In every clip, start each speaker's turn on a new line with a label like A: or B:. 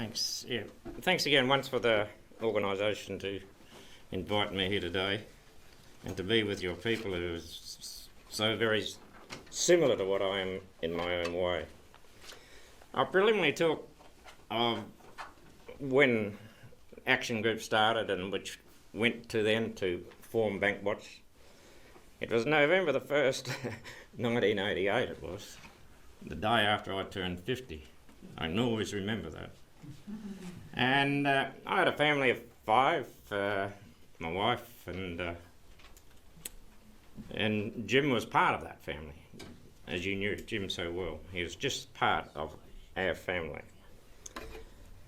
A: Thanks. Yeah, thanks again once for the organisation to invite me here today and to be with your people who is so very similar to what I am in my own way. I'll preliminarily talk of when Action Group started and which went to then to form Bankwatch. It was November the 1st, 1988 it was, the day after I turned 50. I can always remember that. And I had a family of 5, my wife and Jim was part of that family. As you knew Jim so well, he was just part of our family.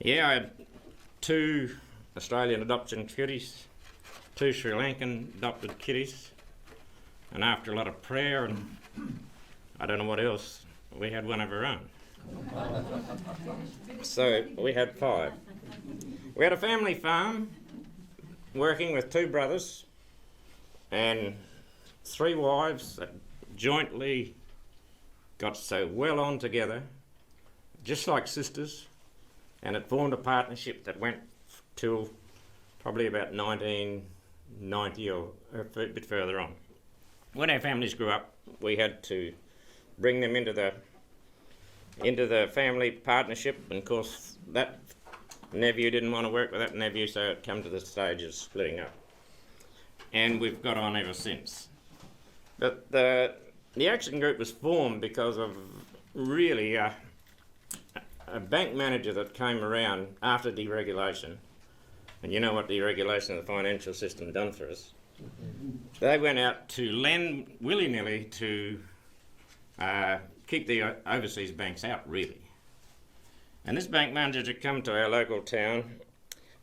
A: Yeah, I had 2 Australian adoption kitties, 2 Sri Lankan adopted kitties, and after a lot of prayer and I don't know what else, we had one of our own. So we had 5. We had a family farm working with 2 brothers and 3 wives that jointly got so well on together, just like sisters, and it formed a partnership that went till probably about 1990 or a bit further on. When our families grew up, we had to bring them into the family partnership, and of course that nephew didn't want to work with that nephew, so it came to the stage of splitting up. And we've got on ever since. But the Action Group was formed because of really a bank manager that came around after deregulation, and you know what deregulation of the financial system done for us. They went out to lend willy-nilly to keep the overseas banks out, really. And this bank manager had come to our local town,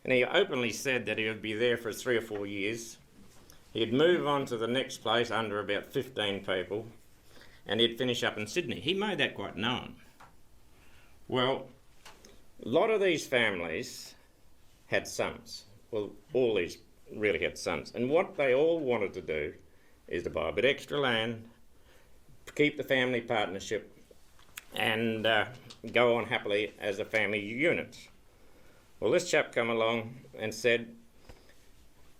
A: and he openly said that he would be there for 3 or 4 years. He'd move on to the next place under about 15 people, and he'd finish up in Sydney. He made that quite known. Well, a lot of these families had sons. Well, all these really had sons. And what they all wanted to do is to buy a bit extra land, keep the family partnership, and go on happily as a family unit. Well, this chap come along and said,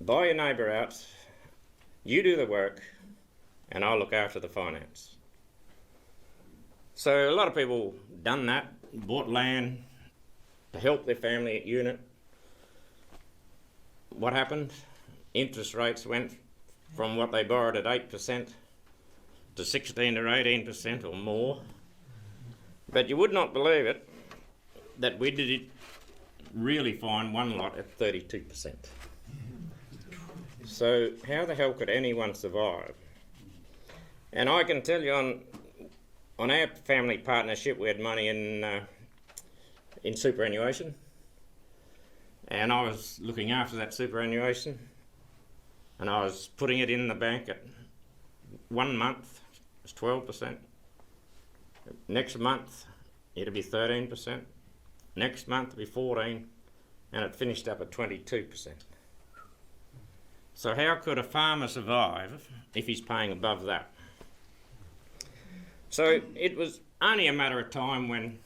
A: buy your neighbour out, you do the work, and I'll look after the finance. So a lot of people done that, bought land to help their family unit. What happened? Interest rates went from what they borrowed at 8% to 16 or 18% or more. But you would not believe it, that we did it really fine one lot at 32%. So how the hell could anyone survive? And I can tell you on our family partnership, we had money in superannuation, and I was looking after that superannuation, and I was putting it in the bank at 1 month, it was 12%. Next month, it'll be 13%. Next month, it'll be 14%, and it finished up at 22%. So how could a farmer survive if he's paying above that? So it was only a matter of time when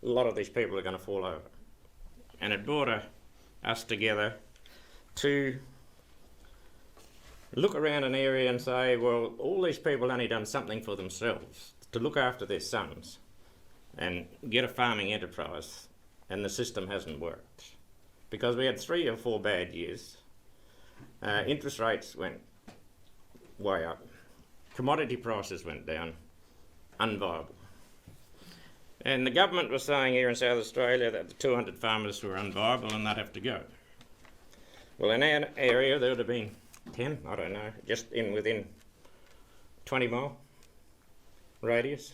A: a lot of these people are going to fall over. And it brought us together to look around an area and say, well, all these people only done something for themselves, to look after their sons and get a farming enterprise, and the system hasn't worked. Because we had 3 or 4 bad years. Interest rates went way up. Commodity prices went down. Unviable. And the government was saying here in South Australia that the 200 farmers were unviable and they'd have to go. Well, in our area there would have been 10, I don't know, just within 20 mile radius.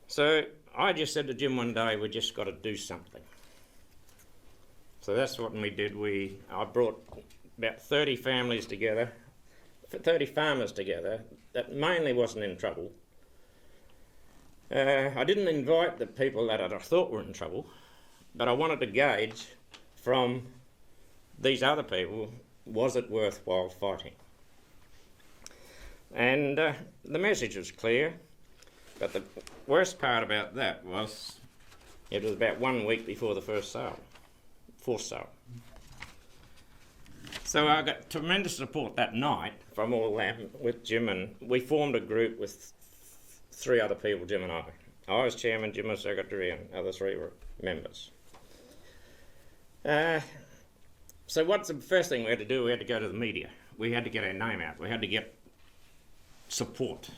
A: So I just said to Jim one day, we just got to do something. So that's what we did. I brought about 30 families together, 30 farmers together that mainly wasn't in trouble. I didn't invite the people that I thought were in trouble, but I wanted to gauge from these other people, was it worthwhile fighting? And the message was clear, but the worst part about that was It was about 1 week before the forced sale. So I got tremendous support that night from all them with Jim, and we formed a group with 3 other people, Jim and I. I was chairman, Jim was secretary, and other 3 were members. So what's the first thing we had to do? We had to go to the media. We had to get our name out. We had to get support.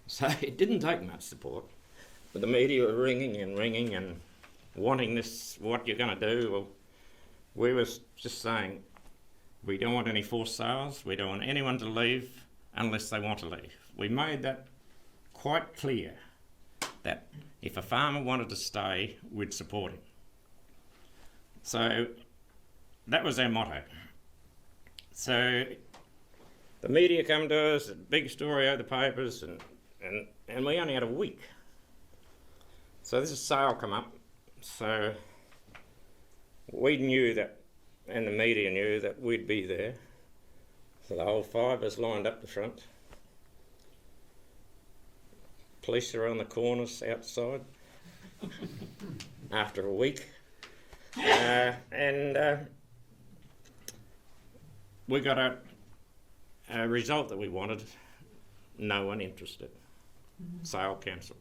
A: So it didn't take much support. But the media were ringing and wanting this, what you're going to do. Well, we were just saying, we don't want any forced sales. We don't want anyone to leave unless they want to leave. We made that quite clear, that if a farmer wanted to stay, we'd support him. So that was our motto. So the media come to us, a big story over the papers, and we only had a week. So this sale come up. So we knew that, and the media knew that we'd be there. So the whole 5 of us lined up the front. Police are on the corners outside after a week. And we got a result that we wanted. No one interested. Sale cancelled.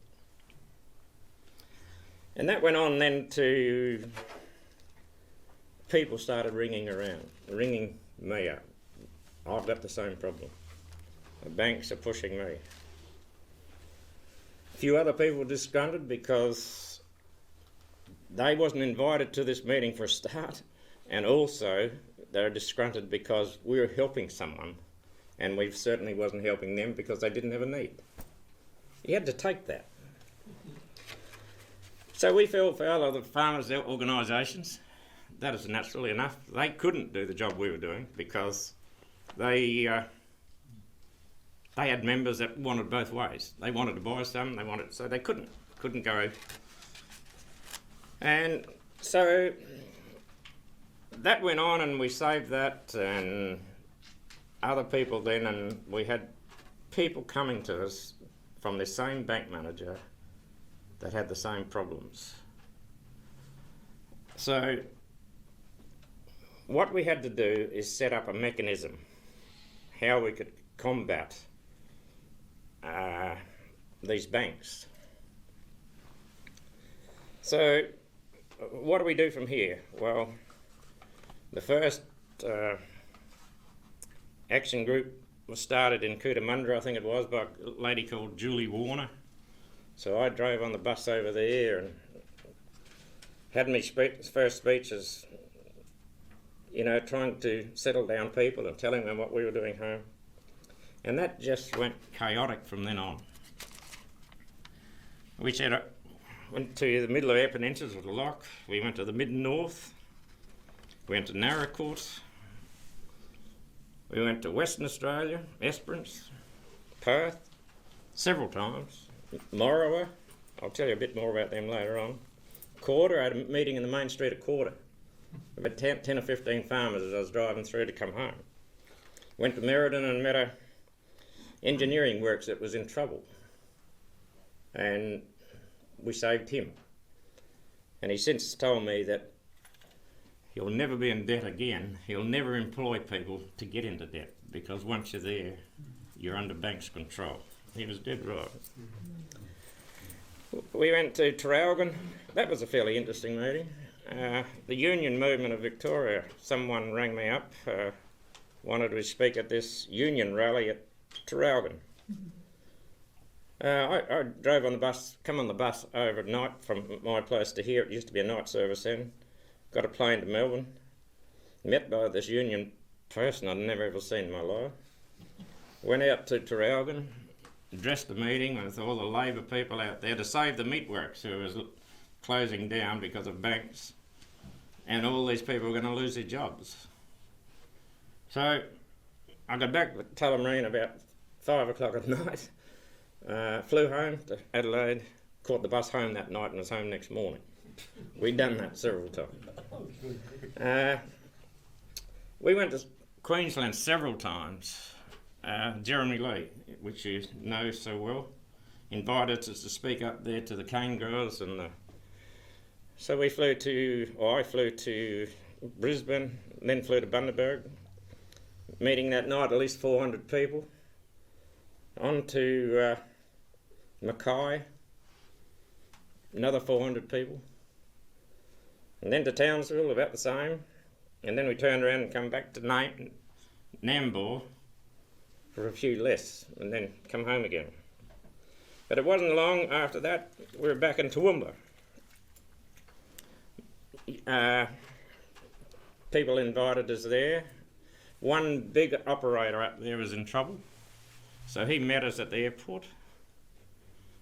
A: And that went on then to people started ringing me up. I've got the same problem. The banks are pushing me. A few other people were disgruntled because they wasn't invited to this meeting for a start, and also they're disgruntled because we were helping someone and we certainly wasn't helping them because they didn't have a need. You had to take that. So we fell foul of the farmers' organisations. That is naturally enough. They couldn't do the job we were doing because they had members that wanted both ways. They wanted to buy some, so they couldn't go. And so that went on, and we saved that, and other people then, and we had people coming to us from the same bank manager that had the same problems. So what we had to do is set up a mechanism how we could combat these banks. So what do we do from here? Well, the first action group was started in Cootamundra, I think it was, by a lady called Julie Warner. So I drove on the bus over there and had my first speeches, trying to settle down people and telling them what we were doing home. And that just went chaotic from then on. We went to the middle of our peninsulas with a lock. We went to the mid-north. We went to Narracourt. We went to Western Australia, Esperance, Perth, several times. Morawa, I'll tell you a bit more about them later on. Corder, I had a meeting in the main street of Corder. About 10 or 15 farmers as I was driving through to come home. Went to Merredin and met a engineering works that was in trouble. And we saved him. And he's since told me that he'll never be in debt again. He'll never employ people to get into debt, because once you're there, you're under bank's control. He was dead right. We went to Traralgon. That was a fairly interesting meeting. The Union Movement of Victoria, someone rang me up, wanted to speak at this union rally at Traralgon. I drove on the bus, come on the bus overnight from my place to here. It used to be a night service then. Got a plane to Melbourne. Met by this union person I'd never ever seen in my life. Went out to Traralgon, addressed the meeting with all the Labor people out there to save the meatworks who was closing down because of banks, and all these people were going to lose their jobs. So I got back to Tullamarine about 5 o'clock at night, flew home to Adelaide, caught the bus home that night and was home next morning. We'd done that several times. We went to Queensland several times. Jeremy Lee, which you know so well, invited us to speak up there to the cane growers and So I flew to Brisbane, then flew to Bundaberg, meeting that night at least 400 people. On to Mackay, another 400 people. And then to Townsville, about the same. And then we turned around and come back to Nambour for a few less, and then come home again. But it wasn't long after that, we were back in Toowoomba. People invited us there. One big operator up there was in trouble, so he met us at the airport.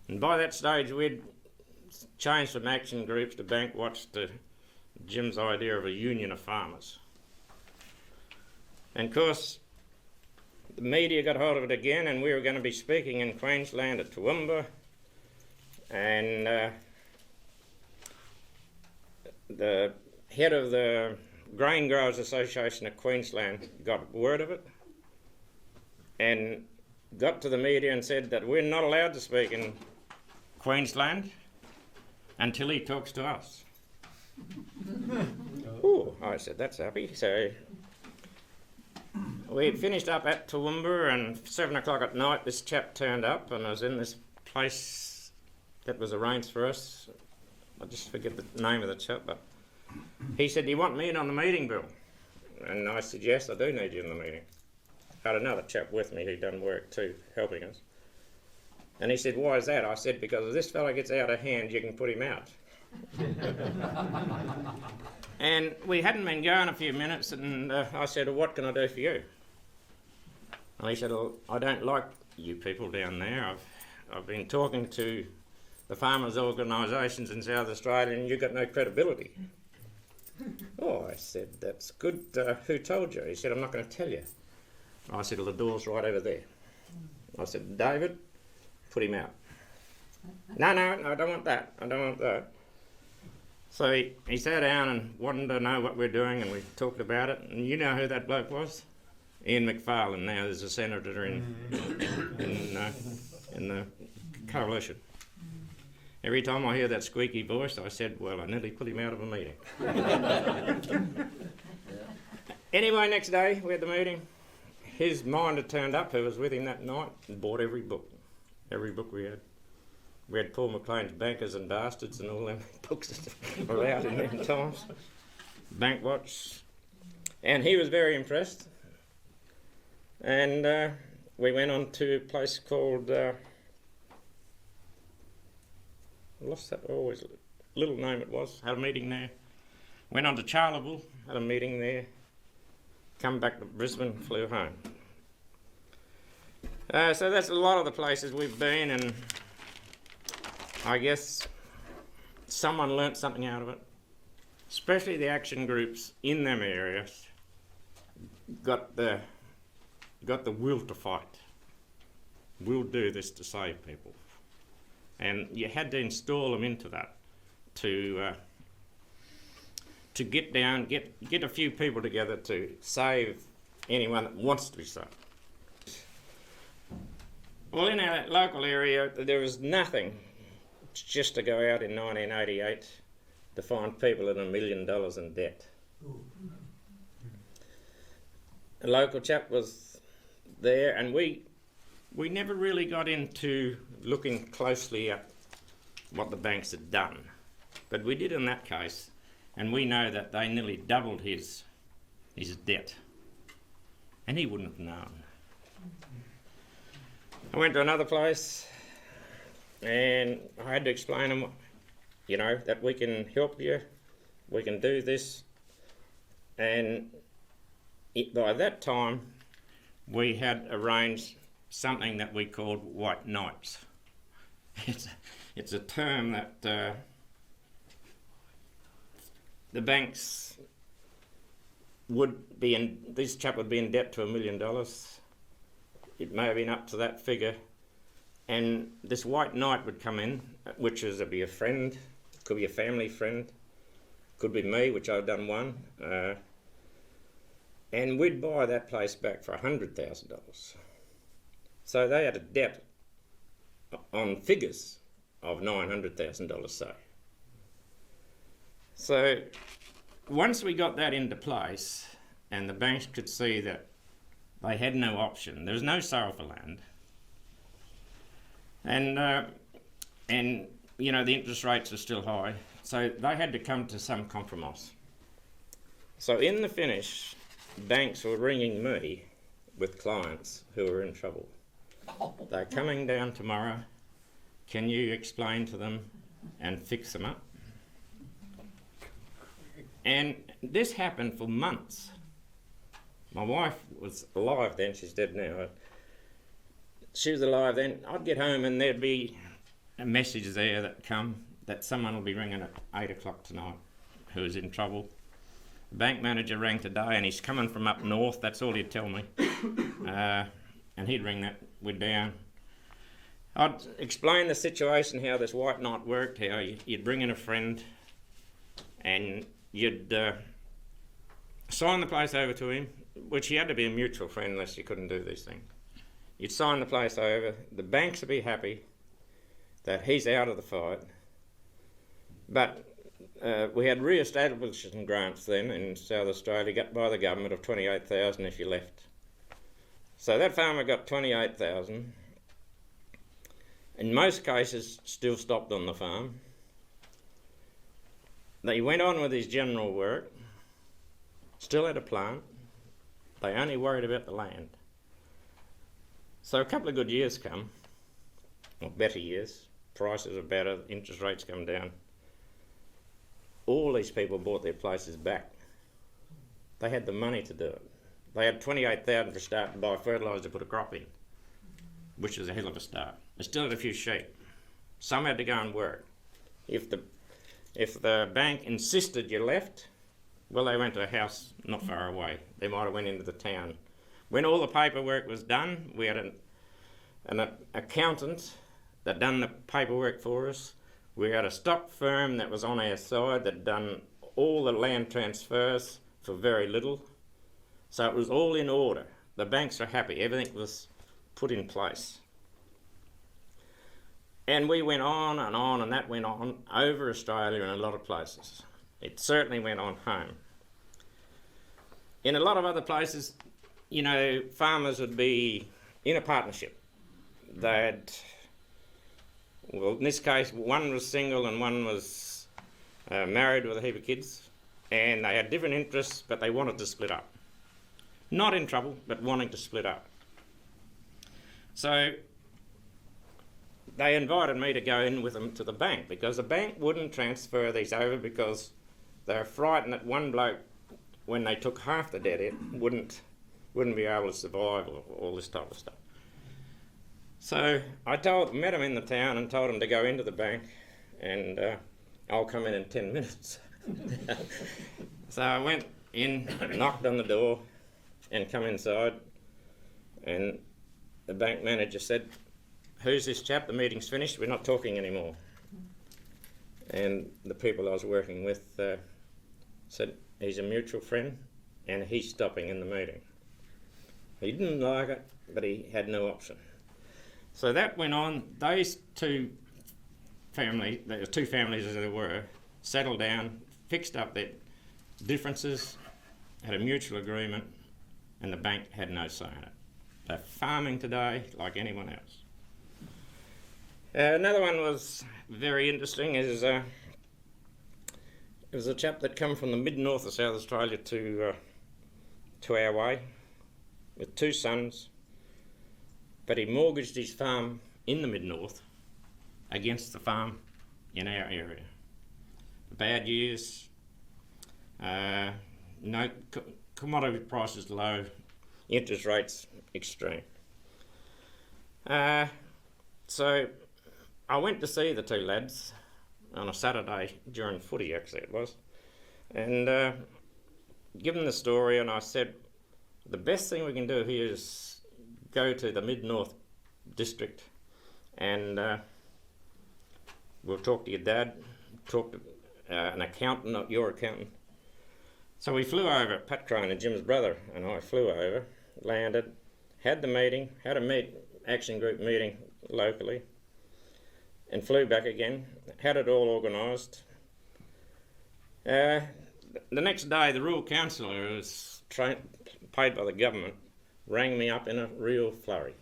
A: And by that stage, we'd changed from action groups to Bank Watch to Jim's idea of a union of farmers. And of course, the media got hold of it again, and we were going to be speaking in Queensland at Toowoomba, and the head of the Grain Growers Association of Queensland got word of it and got to the media and said that we're not allowed to speak in Queensland until he talks to us. Oh, I said, that's happy. So we finished up at Toowoomba, and 7 o'clock at night this chap turned up, and I was in this place that was arranged for us. I just forget the name of the chap, but he said, do you want me in on the meeting, Bill? And I said, yes, I do need you in the meeting. I had another chap with me who'd done work too, helping us. And he said, why is that? I said, because if this fella gets out of hand, you can put him out. And we hadn't been going a few minutes, and I said, well, what can I do for you? And he said, well, I don't like you people down there. I've been talking to the farmers' organisations in South Australia, and you've got no credibility. Oh, I said, that's good. Who told you? He said, I'm not going to tell you. I said, well, the door's right over there. I said, David, put him out. No, I don't want that. I don't want that. So he sat down and wanted to know what we're doing, and we talked about it. And you know who that bloke was? Ian McFarlane. Now there's a senator in the coalition. Every time I hear that squeaky voice, I said, well, I nearly put him out of a meeting. Anyway, next day we had the meeting. His minder turned up, who was with him that night, and bought every book we had. We had Paul McLean's Bankers and Bastards and all them books that were out in them times. Bank Watch. And he was very impressed. And we went on to a place called... I lost that always, little name it was. Had a meeting there. Went on to Charleville, had a meeting there. Come back to Brisbane, flew home. So that's a lot of the places we've been, and I guess someone learnt something out of it. Especially the action groups in them areas got the will to fight. We'll do this to save people. And you had to install them into that to get down, get a few people together to save anyone that wants to be saved. Well, in our local area, there was nothing just to go out in 1988 to find people in $1 million in debt. A local chap was there, and we never really got into looking closely at what the banks had done. But we did in that case, and we know that they nearly doubled his debt. And he wouldn't have known. I went to another place, and I had to explain to them, you know, that we can help you, we can do this. And by that time, we had arranged something that we called white nights. It's a term that the banks would be in, this chap would be in debt to $1 million. It may have been up to that figure. And this white knight would come in, which is be a friend, could be a family friend, could be me, which I've done one. And we'd buy that place back for $100,000. So they had a debt on figures of $900,000, say. So once we got that into place and the banks could see that they had no option, there was no sale for land, and you know, the interest rates are still high, so they had to come to some compromise. So in the finish, banks were ringing me with clients who were in trouble. They're coming down tomorrow. Can you explain to them and fix them up? And this happened for months. My wife was alive then, she's dead now. She was alive then. I'd get home and there'd be a message there that someone will be ringing at 8 o'clock tonight who is in trouble. The bank manager rang today and he's coming from up north, that's all he'd tell me. And he'd ring that, we're down. I'd explain the situation, how this white knight worked, how you'd bring in a friend and you'd sign the place over to him, which he had to be a mutual friend unless you couldn't do these things. You'd sign the place over, the banks would be happy that he's out of the fight. But we had re-establishment grants then in South Australia, got by the government, of 28,000 if you left. So that farmer got 28,000. In most cases, still stopped on the farm. He went on with his general work, still had a plant. They only worried about the land. So a couple of good years come, or better years, prices are better, interest rates come down. All these people bought their places back. They had the money to do it. They had 28,000 for start to buy fertiliser to put a crop in, which was a hell of a start. They still had a few sheep. Some had to go and work. If the bank insisted you left, well, they went to a house not far away. They might have went into the town. When all the paperwork was done, we had an accountant that done the paperwork for us. We had a stock firm that was on our side that done all the land transfers for very little. So it was all in order. The banks were happy. Everything was put in place. And we went on, and that went on over Australia in a lot of places. It certainly went on home. In a lot of other places, you know, farmers would be in a partnership. They'd, well, in this case, one was single and one was married with a heap of kids, and they had different interests, but they wanted to split up. Not in trouble, but wanting to split up. So they invited me to go in with them to the bank, because the bank wouldn't transfer these over because they were frightened that one bloke, when they took half the debt in, wouldn't be able to survive, or all this type of stuff. So I met him in the town and told him to go into the bank, and I'll come in 10 minutes. So I went in, knocked on the door and come inside, and the bank manager said, "Who's this chap? The meeting's finished, we're not talking anymore." And the people I was working with said, "He's a mutual friend and he's stopping in the meeting." He didn't like it, but he had no option. So that went on. Those two families, there were two families as there were, settled down, fixed up their differences, had a mutual agreement, and the bank had no say in it. They're farming today like anyone else. Another one was very interesting. It was a chap that come from the mid-north of South Australia to our way with two sons, but he mortgaged his farm in the mid-north against the farm in our area. Bad years, no commodity prices low, interest rates extreme. So I went to see the two lads on a Saturday during footy, actually it was, and give them the story, and I said, the best thing we can do here is go to the mid-north district and we'll talk to your dad, talk to an accountant, not your accountant. So we flew over, Pat Crane and Jim's brother and I flew over, landed, had the meeting, had a action group meeting locally, and flew back again, had it all organised. The next day, the rural councillor, who was paid by the government, rang me up in a real flurry.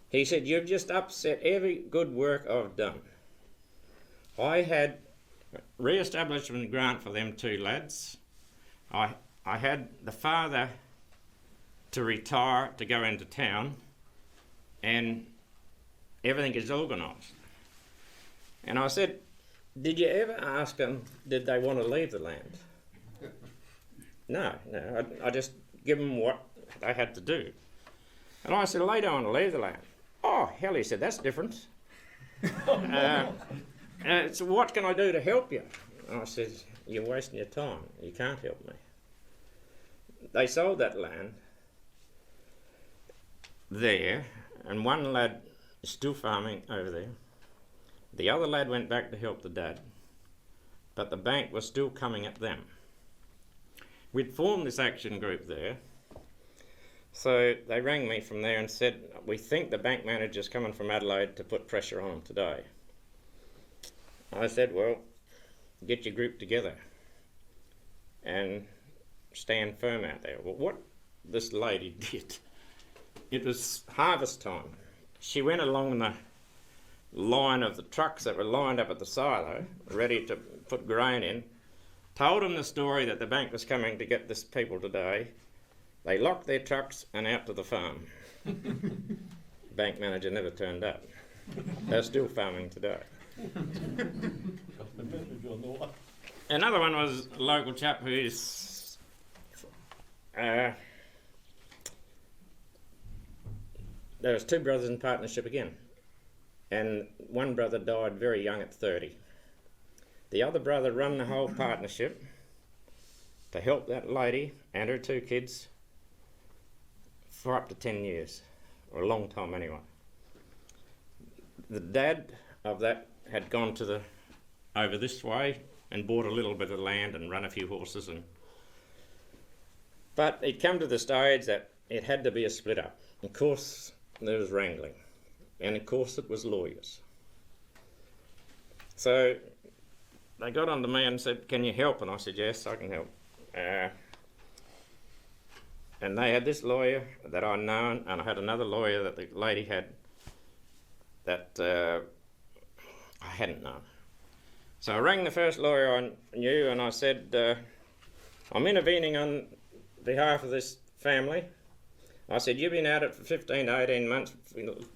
A: He said, "You've just upset every good work I've done. I had re-establishment grant for them two lads. I had the father to retire to go into town, and everything is organised." And I said, "Did you ever ask them, did they want to leave the land?" No, I just give them what they had to do. And I said, "Well, they don't want to leave the land." "Oh, hell," he said, "that's different." So what can I do to help you? And I said, "You're wasting your time. You can't help me." They sold that land there, and one lad is still farming over there. The other lad went back to help the dad, but the bank was still coming at them. We'd formed this action group there, so they rang me from there and said, "We think the bank manager's coming from Adelaide to put pressure on them today." I said, "Well, get your group together and stand firm out there." Well, what this lady did, it was harvest time. She went along the line of the trucks that were lined up at the silo, ready to put grain in, told them the story that the bank was coming to get this people today. They locked their trucks and out to the farm. Bank manager never turned up. They're still farming today. Another one was a local chap who's there was two brothers in partnership again, and one brother died very young at 30. The other brother run the whole partnership to help that lady and her two kids for up to 10 years, or a long time anyway. The dad of that had gone to over this way and bought a little bit of land and run a few horses, but it come to the stage that it had to be a split up. Of course there was wrangling, and of course it was lawyers. So they got on to me and said, "Can you help?" And I said, "Yes, I can help." And they had this lawyer that I'd known, and I had another lawyer that the lady had that I hadn't known. So I rang the first lawyer I knew and I said, "I'm intervening on behalf of this family." I said, "You've been at it for 15 to 18 months,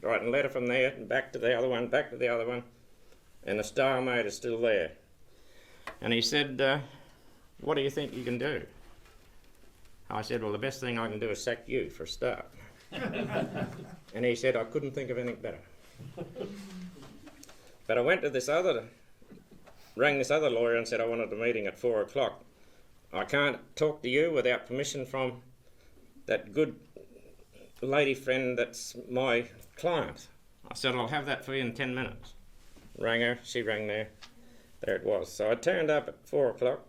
A: writing a letter from there and back to the other one, back to the other one, and the stalemate is still there." And he said, "What do you think you can do?" I said, "Well, the best thing I can do is sack you for a start." And he said, "I couldn't think of anything better." But I went to rang this other lawyer and said I wanted a meeting at 4 o'clock. "I can't talk to you without permission from that good lady friend that's my client." I said, "I'll have that for you in 10 minutes. Rang her, she rang there it was. So I turned up at 4 o'clock,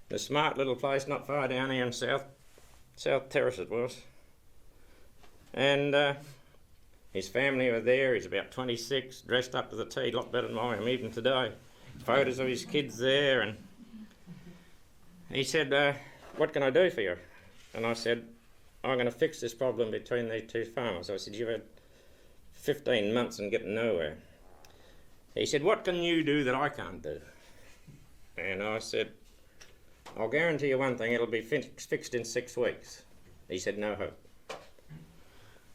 A: the smart little place not far down here in South Terrace it was. And his family were there. He's about 26, dressed up to the T, a lot better than I am even today. Photos of his kids there, and he said, "What can I do for you?" And I said, "I'm going to fix this problem between these two farmers." I said, "You've had 15 months and getting nowhere." He said, "What can you do that I can't do?" And I said, "I'll guarantee you one thing, it'll be fixed in 6 weeks. He said, "No hope."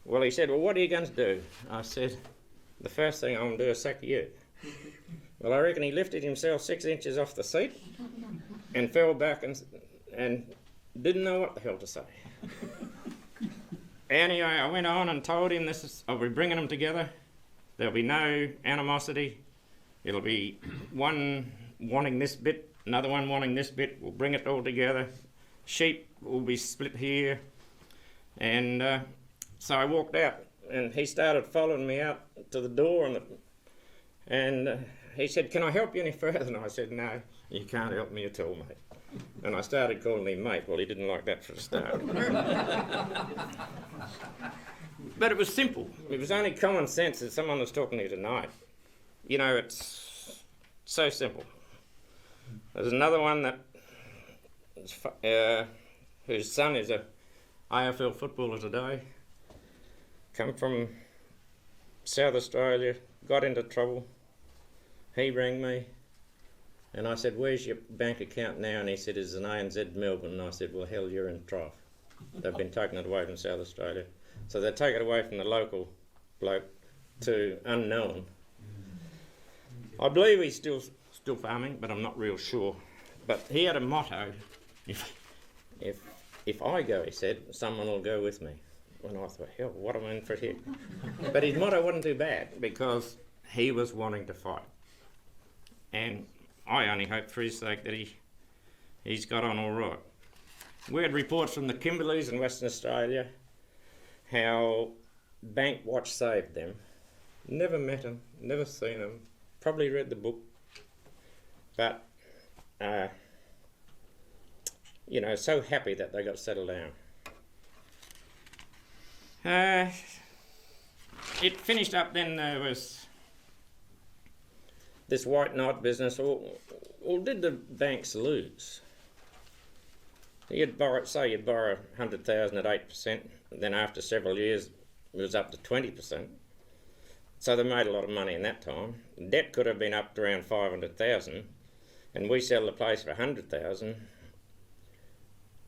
A: Well, he said, "Well, what are you going to do?" I said, "The first thing I'm going to do is sack you." Well, I reckon he lifted himself 6 inches off the seat and fell back and didn't know what the hell to say. Anyway, I went on and told him I'll be bringing them together. There'll be no animosity. It'll be one wanting this bit, another one wanting this bit. We'll bring it all together. Sheep will be split here. And so I walked out, and he started following me out to the door, and he said, "Can I help you any further?" And I said, "No, you can't help me at all, mate." And I started calling him mate. Well, he didn't like that for a start. But it was simple. It was only common sense that someone was talking to you tonight. You know, it's so simple. There's another one that whose son is a AFL footballer today. Come from South Australia, got into trouble. He rang me and I said, "Where's your bank account now?" And he said, "It's an ANZ Melbourne." And I said, "Well, hell, you're in trouble. They've been taking it away from South Australia." So they take it away from the local bloke to unknown. I believe he's still farming, but I'm not real sure. But he had a motto: if I go, he said, someone will go with me. And I thought, hell, what am I in for here? But his motto wasn't too bad, because he was wanting to fight. And I only hope for his sake that he's got on all right. We had reports from the Kimberleys in Western Australia how Bank Watch saved them. Never met them, never seen them, probably read the book, but so happy that they got settled down. It finished up, then there was this white knight business. Or did the banks lose? You'd borrow 100,000 at 8%, then after several years it was up to 20%. So they made a lot of money in that time. Debt could have been up to around 500,000, and we sell the place for 100,000.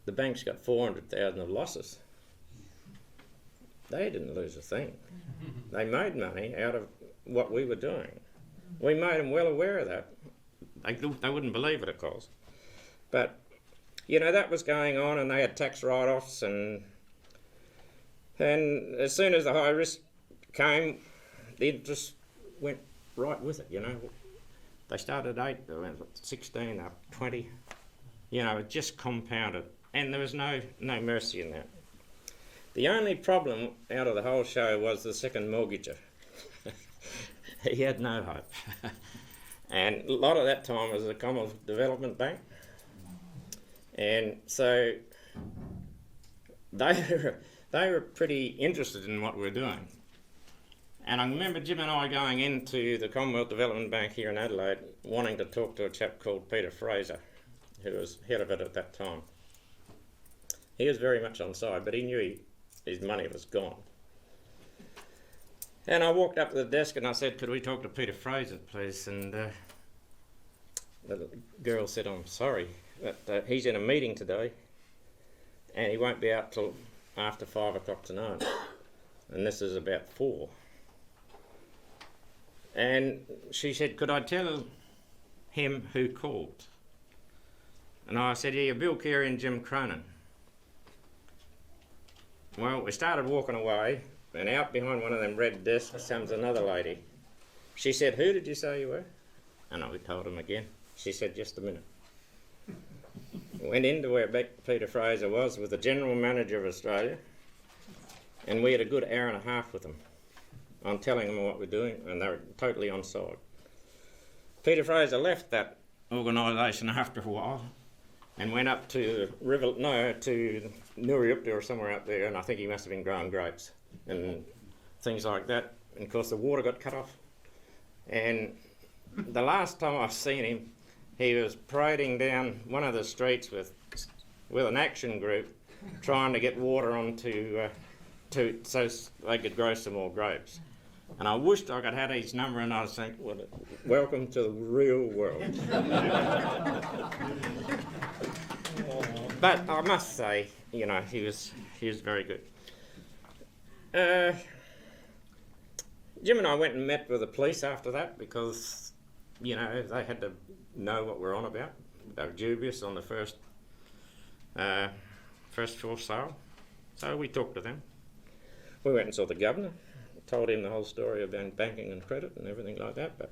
A: The bank's got 400,000 of losses. They didn't lose a thing. They made money out of what we were doing. We made them well aware of that. They wouldn't believe it, of course. But, that was going on, and they had tax write-offs, and as soon as the high risk came, the interest went right with it, They started at 8, they went 16, up 20. It just compounded, and there was no mercy in that. The only problem out of the whole show was the second mortgager. He had no hope. And a lot of that time was the Commonwealth Development Bank. And so they were pretty interested in what we were doing. And I remember Jim and I going into the Commonwealth Development Bank here in Adelaide, wanting to talk to a chap called Peter Fraser, who was head of it at that time. He was very much on side, but he knew his money was gone. And I walked up to the desk and I said, "Could we talk to Peter Fraser, please?" And the girl said, "I'm sorry, but he's in a meeting today and he won't be out till after 5 o'clock tonight. And this is about 4. And she said, "Could I tell him who called?" And I said, "Yeah, Bill Carey and Jim Cronin." Well, we started walking away, and out behind one of them red desks comes another lady. She said, "Who did you say you were?" And I told him again. She said, "Just a minute." Went into where Peter Fraser was with the General Manager of Australia, and we had a good hour and a half with them. I'm telling them what we're doing, and they were totally on side. Peter Fraser left that organisation after a while and went up to to Nuriupta or somewhere out there, and I think he must have been growing grapes and things like that. And of course the water got cut off. And the last time I've seen him, he was parading down one of the streets with an action group trying to get water onto so they could grow some more grapes. And I wished I could have had his number, and I was thinking, well, welcome to the real world. But I must say, he was very good. Jim and I went and met with the police after that because, they had to know what we're on about. They were dubious on the first for sale. So we talked to them. We went and saw the governor, told him the whole story about banking and credit and everything like that, but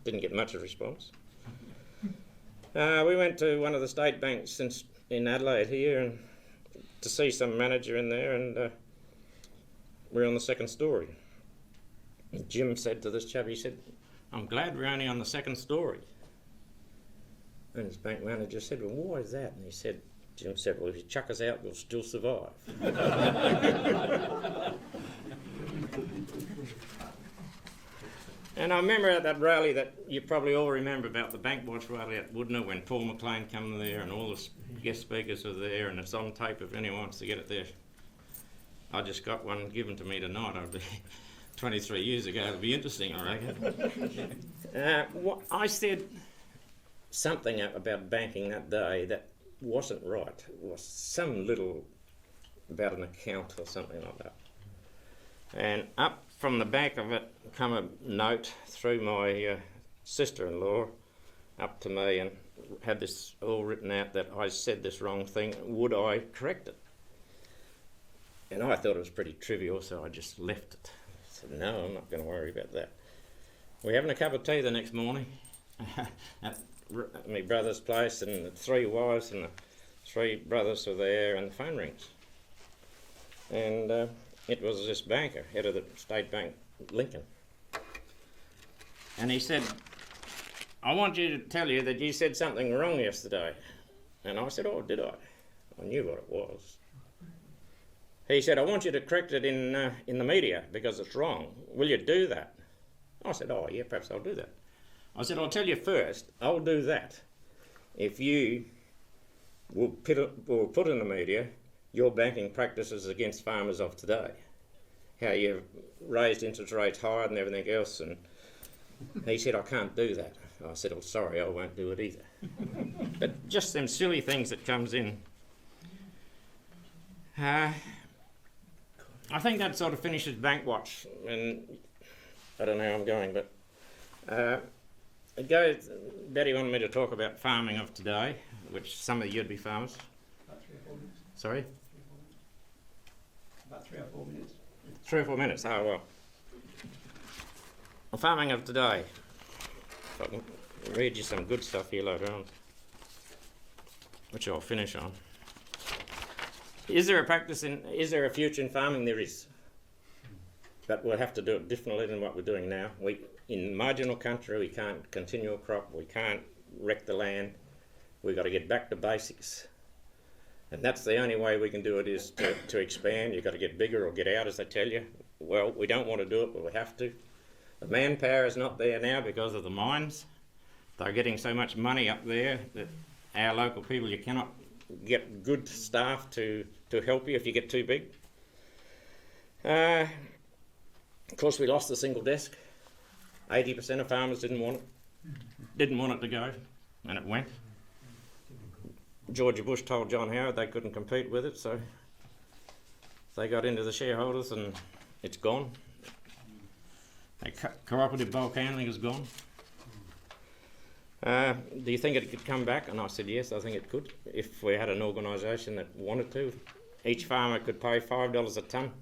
A: didn't get much of a response. We went to one of the state banks in Adelaide here and to see some manager in there, and we're on the second story. And Jim said to this chap, he said, "I'm glad we're only on the second story." And his bank manager said, "Well, why is that?" And Jim said, "Well, if you chuck us out, we'll still survive." And I remember at that rally that you probably all remember about the Bank Watch rally at Woodner when Paul McLean came there and all the guest speakers were there, and it's on tape if anyone wants to get it there. I just got one given to me tonight. I'll be 23 years ago. It'll be interesting, I reckon. I said something about banking that day that wasn't right. It was some little about an account or something like that. And up from the back of it come a note through my sister-in-law up to me, and had this all written out that I said this wrong thing. Would I correct it? And I thought it was pretty trivial, so I just left it. I said, no, I'm not going to worry about that. We're having a cup of tea the next morning at my brother's place, and the 3 wives and the 3 brothers were there, and the phone rings. And it was this banker, head of the State Bank, Lincoln. And he said, I want you to tell you that you said something wrong yesterday. And I said, oh, did I? I knew what it was. He said, I want you to correct it in the media because it's wrong. Will you do that? I said, oh, yeah, perhaps I'll do that. I said, I'll tell you first, I'll do that if you will put in the media your banking practices against farmers of today. How you've raised interest rates higher than everything else. And he said, I can't do that. I said, oh, sorry, I won't do it either. But just them silly things that comes in. I think that sort of finishes Bank Watch, and I don't know how I'm going, but it goes. Betty wanted me to talk about farming of today, which some of you'd be farmers.
B: About 3 or 4 minutes.
A: Sorry?
B: About 3 or 4 minutes.
A: 3 or 4 minutes, oh well. Farming of today. If I can read you some good stuff here later on, which I'll finish on. Is there a future in farming? There is. But we'll have to do it differently than what we're doing now. In marginal country, we can't continue a crop, we can't wreck the land. We've got to get back to basics. And that's the only way we can do it, is to expand. You've got to get bigger or get out, as they tell you. Well, we don't want to do it, but we have to. The manpower is not there now because of the mines. They're getting so much money up there that our local people, you cannot get good staff to help you if you get too big. Of course, we lost the single desk. 80% of farmers didn't want it to go, and it went. George Bush told John Howard they couldn't compete with it, so they got into the shareholders and it's gone. Cooperative bulk handling is gone. Do you think it could come back? And I said, yes, I think it could, if we had an organisation that wanted to. Each farmer could pay $5 a tonne.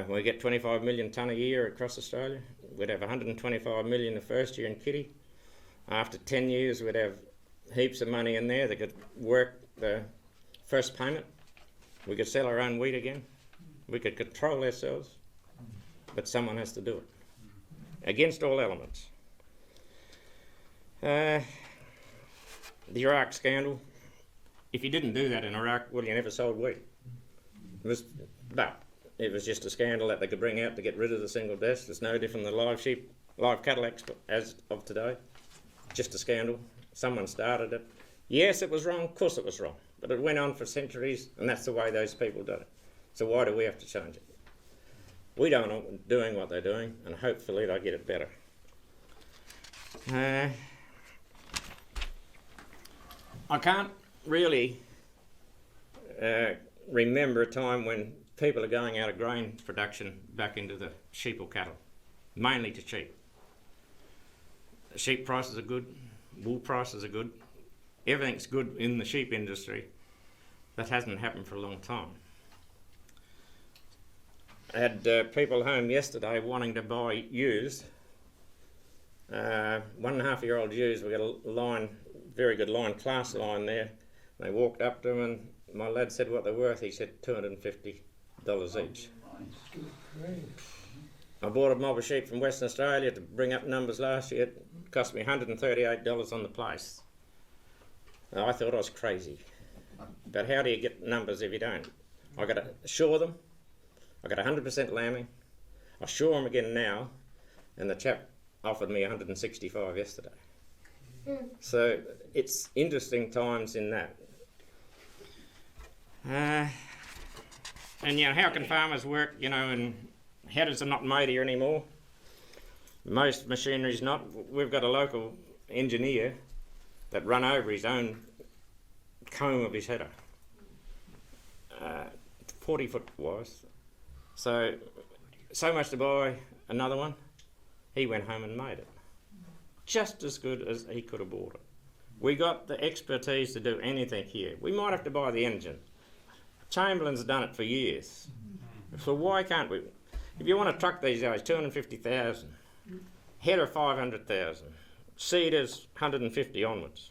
A: We get 25 million tonne a year across Australia. We'd have 125 million the first year in Kitty. After 10 years, we'd have heaps of money in there that could work the first payment. We could sell our own wheat again. We could control ourselves, but someone has to do it, against all elements. The Iraq scandal. If you didn't do that in Iraq, well, you never sold wheat. But it was just a scandal that they could bring out to get rid of the single desk. It's no different than live cattle export as of today. Just a scandal. Someone started it. Yes, it was wrong. Of course it was wrong. But it went on for centuries, and that's the way those people did it. So why do we have to change it? We don't know doing what they're doing, and hopefully they'll get it better. I can't really remember a time when people are going out of grain production back into the sheep or cattle, mainly to sheep. Sheep prices are good, wool prices are good, everything's good in the sheep industry. That hasn't happened for a long time. I had people home yesterday wanting to buy ewes, 1.5-year-old ewes. We got a line, very good line, class line there. They walked up to them and my lad said what they're worth. He said $250 each. I bought a mob of sheep from Western Australia to bring up numbers last year. It cost me $138 on the place. Now, I thought I was crazy. But how do you get numbers if you don't? I've got to shore them. I've got 100% lambing. I shore them again now. and the chap offered me 165 yesterday. So it's interesting times in that. And you know, how can farmers work, you know, and headers are not made here anymore. Most machinery's not. We've got a local engineer that run over his own comb of his header. 40 foot wise. So much to buy another one. He went home and made it. Just as good as he could have bought it. We got the expertise to do anything here. We might have to buy the engine. Chamberlain's done it for years. So why can't we? If you want a truck these days, 250,000. Header 500,000. Seeders 150 onwards.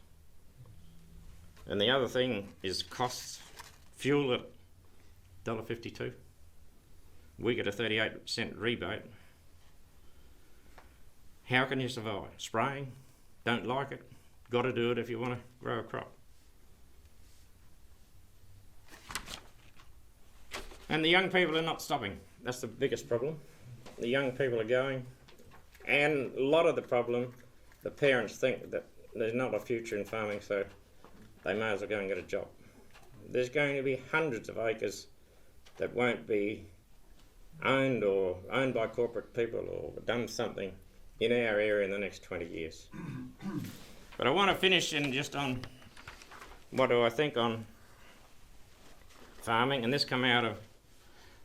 A: And the other thing is costs. Fuel at $1.52. We get a 38% rebate. How can you survive? Spraying? Don't like it? Got to do it if you want to grow a crop. And the young people are not stopping. That's the biggest problem. The young people are going. And a lot of the problem, the parents think that there's not a future in farming, so they may as well go and get a job. There's going to be hundreds of acres that won't be owned or owned by corporate people or done something in our area in the next 20 years. But I want to finish in just on what do I think on farming, and this come out of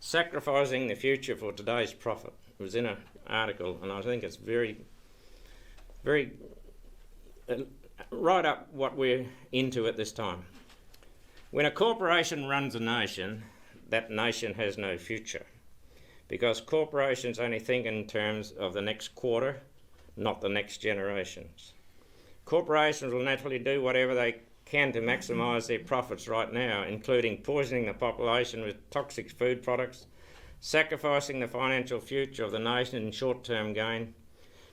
A: sacrificing the future for today's profit. It was in an article, and I think it's very, very right up what we're into at this time. When a corporation runs a nation, that nation has no future, because corporations only think in terms of the next quarter, not the next generations. Corporations will naturally do whatever they can to maximise their profits right now, including poisoning the population with toxic food products, sacrificing the financial future of the nation in short-term gain,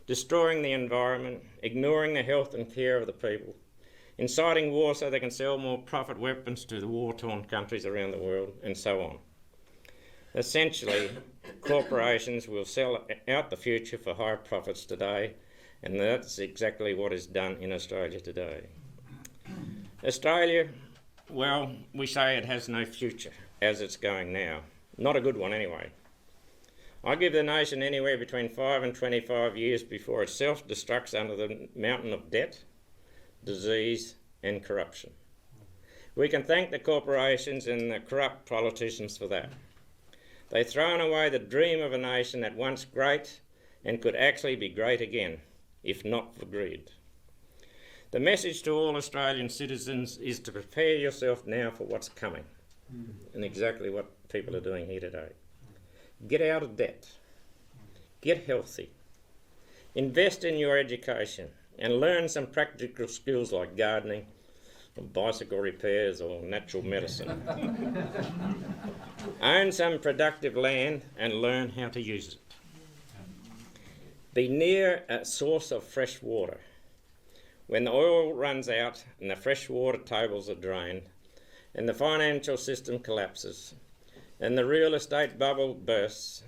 A: destroying the environment, ignoring the health and care of the people, inciting war so they can sell more profit weapons to the war-torn countries around the world, and so on. Essentially, corporations will sell out the future for higher profits today, and that's exactly what is done in Australia today. Australia, well, we say it has no future as it's going now. Not a good one anyway. I give the nation anywhere between 5 and 25 years before it self-destructs under the mountain of debt, disease and corruption. We can thank the corporations and the corrupt politicians for that. They've thrown away the dream of a nation that once great and could actually be great again, if not for greed. The message to all Australian citizens is to prepare yourself now for what's coming, and exactly what people are doing here today. Get out of debt, get healthy, invest in your education, and learn some practical skills like gardening, or bicycle repairs, or natural medicine. Own some productive land and learn how to use it. Be near a source of fresh water. When the oil runs out and the fresh water tables are drained, and the financial system collapses, and the real estate bubble bursts,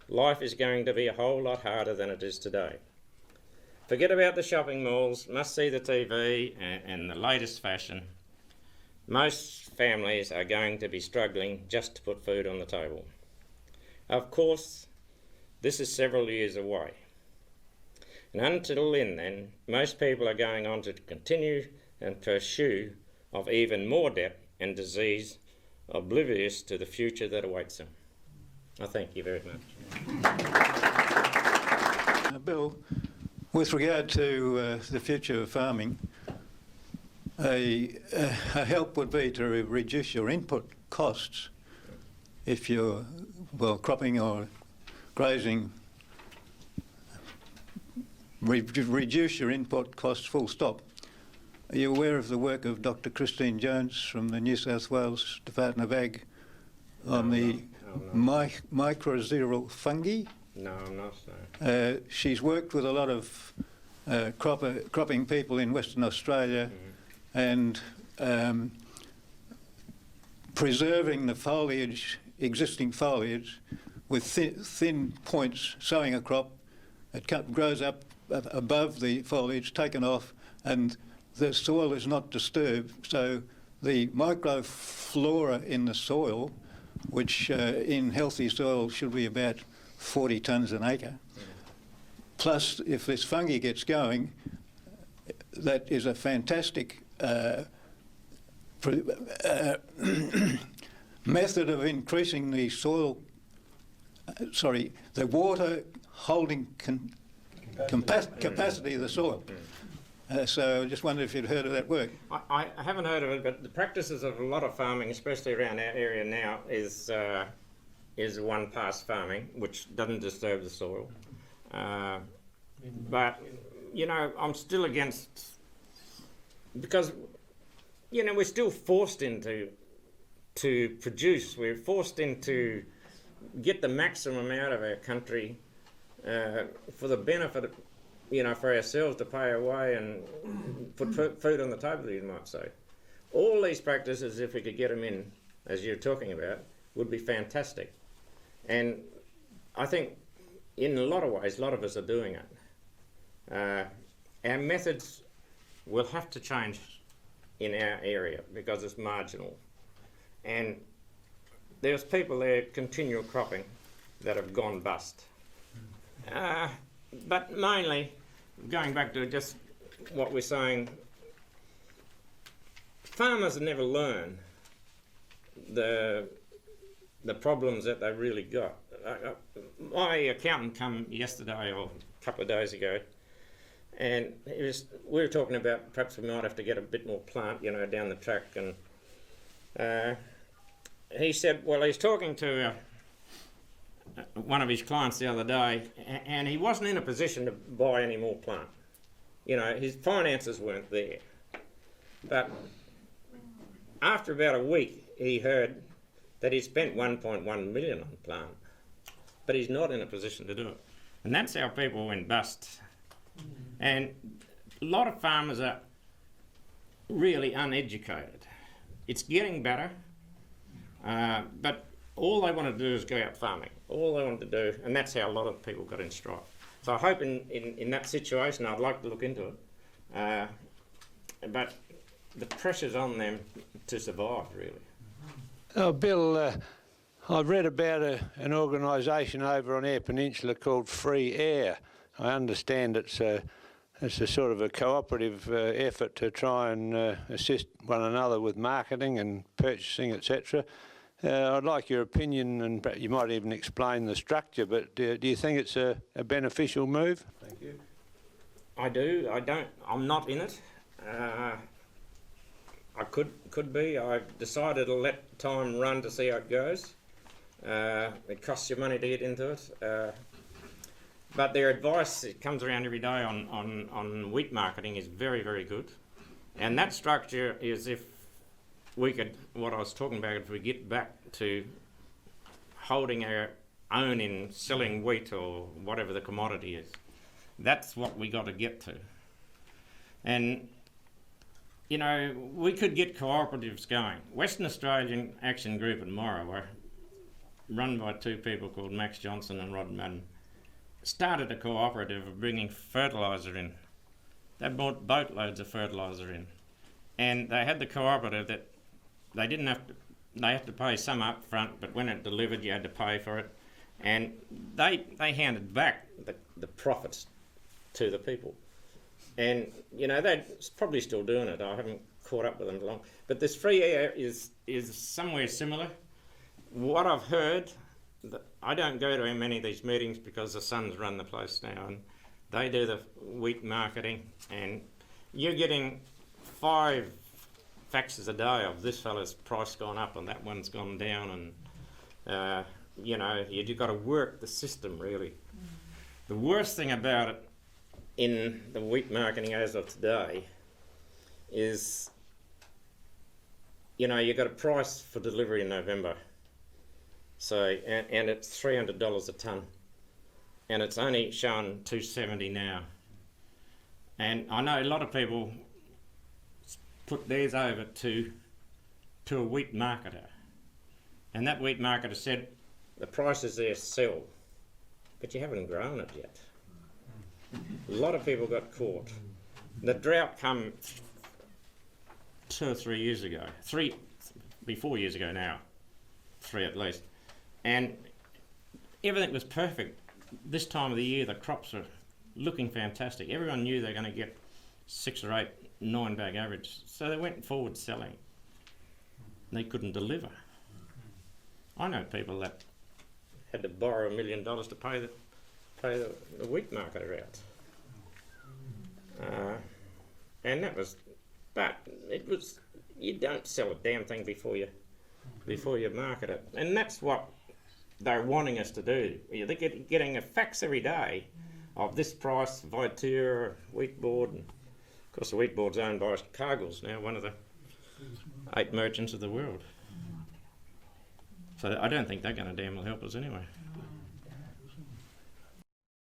A: life is going to be a whole lot harder than it is today. Forget about the shopping malls, must see the TV and the latest fashion. Most families are going to be struggling just to put food on the table. Of course, this is several years away. And until then, most people are going on to continue and pursue of even more debt and disease, oblivious to the future that awaits them. I thank you very much.
C: Bill, with regard to the future of farming, a help would be to reduce your input costs if you're, well, cropping or grazing. Reduce your input costs, full stop. Are you aware of the work of Dr. Christine Jones from the New South Wales Department of Ag on the mycorrhizal fungi?
A: No, I'm not, no.
C: She's worked with a lot of cropping people in Western Australia and preserving the foliage, existing foliage, with thin points, sowing a crop It grows up above the foliage, taken off, and the soil is not disturbed. So the microflora in the soil, which in healthy soil should be about 40 tonnes an acre, plus if this fungi gets going, that is a fantastic method of increasing the soil, the water holding capacity of the soil. So I just wondered if you'd heard of that work.
A: I haven't heard of it, but the practices of a lot of farming, especially around our area now, is one-pass farming, which doesn't disturb the soil. But, you know, I'm still against, because, you know, we're still forced into to produce. We're forced into get the maximum out of our country for the benefit of, you know, for ourselves to pay our way and put food on the table, you might say. All these practices, if we could get them in, as you're talking about, would be fantastic. And I think in a lot of ways, a lot of us are doing it. Our methods will have to change in our area because it's marginal. And there's people there, continual cropping, that have gone bust. But mainly, going back to just what we're saying, farmers never learn the problems that they really got. My accountant come yesterday or a couple of days ago, and we were talking about perhaps we might have to get a bit more plant, you know, down the track. And he said, well, he's talking to one of his clients the other day, and he wasn't in a position to buy any more plant. You know, his finances weren't there. But after about a week, he heard that he spent 1.1 million on plant, but he's not in a position to do it. And that's how people went bust. And a lot of farmers are really uneducated. It's getting better, but all they want to do is go out farming. All they want to do, and that's how a lot of people got in strife. So I hope in that situation, I'd like to look into it, but the pressure's on them to survive, really.
D: Oh, Bill, I've read about an organisation over on Eyre Peninsula called Free Air. I understand it's a sort of a cooperative effort to try and assist one another with marketing and purchasing, etc. I'd like your opinion, and you might even explain the structure, but do you think it's a beneficial move?
A: Thank you. I do. I don't. I'm not in it. I could be. I've decided to let time run to see how it goes. It costs you money to get into it. But their advice, it comes around every day on wheat marketing, is very, very good. And that structure is, if we could, what I was talking about, if we get back to holding our own in selling wheat or whatever the commodity is, that's what we got to get to. And, you know, we could get cooperatives going. Western Australian Action Group in Morrow, run by two people called Max Johnson and Rod Madden, started a cooperative of bringing fertiliser in. They brought boatloads of fertiliser in. And they had the cooperative that they didn't have to, they had to pay some up front, but when it delivered you had to pay for it. And they handed back the profits to the people. And, you know, they're probably still doing it. I haven't caught up with them long. But this Free Air is somewhere similar. What I've heard, I don't go to many of these meetings because the sons run the place now, and they do the wheat marketing, and you're getting 5 faxes a day of this fella's price gone up and that one's gone down, and you know, you've got to work the system really. The worst thing about it in the wheat marketing as of today is, you know, you've got a price for delivery in November. So, and it's $300 a tonne, and it's only showing $270 now. And I know a lot of people put theirs over to a wheat marketer, and that wheat marketer said, the price is there, sell, but you haven't grown it yet. A lot of people got caught. The drought come 2 or 3 years ago. 4 years ago now. 3 at least. And everything was perfect. This time of the year, the crops were looking fantastic. Everyone knew they were going to get 6 or 8, 9 bag average. So they went forward selling. They couldn't deliver. I know people that had to borrow $1 million to pay the wheat market out. And that was, but it was, you don't sell a damn thing before you market it. And that's what they're wanting us to do. They're getting a fax every day of this price, Viterra, Wheat Board. And of course, the Wheat Board's owned by Cargill's now, one of the 8 merchants of the world. So I don't think they're going to damn well help us anyway.